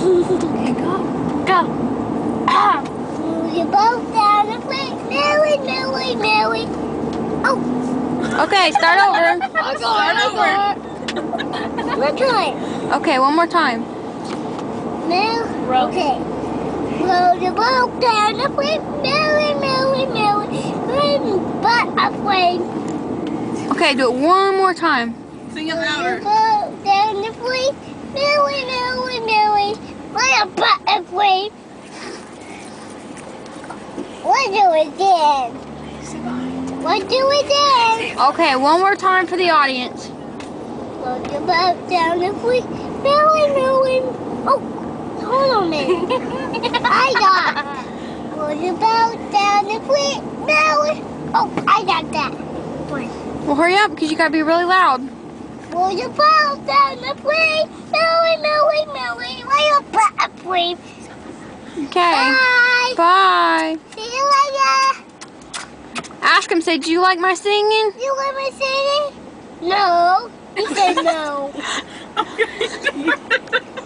Okay, go. Go. Move your boat down the creek. Millie, Millie, Millie. Oh. Okay, start over. Start over. One time. Okay, one more time. Row. Okay. Row the boat down the creek. Millie, Millie, Millie. But afraid. Okay, do it one more time. Sing it Row the louder. boat down the creek. Millie, Millie, Millie. But afraid. What do it again? What do it again? Okay, one more time for the audience. Row the boat down the creek. Millie, Millie. Oh, hold on a minute. I got. Row the boat down the creek. Millie. Oh, I got that. Well, hurry up, because you gotta be really loud. Row the boat down the creek. Millie, Millie, Millie. Millie. Okay. Bye. Bye. See you later. Ask him, say, do you like my singing? You want me singing? No. He said no. Okay.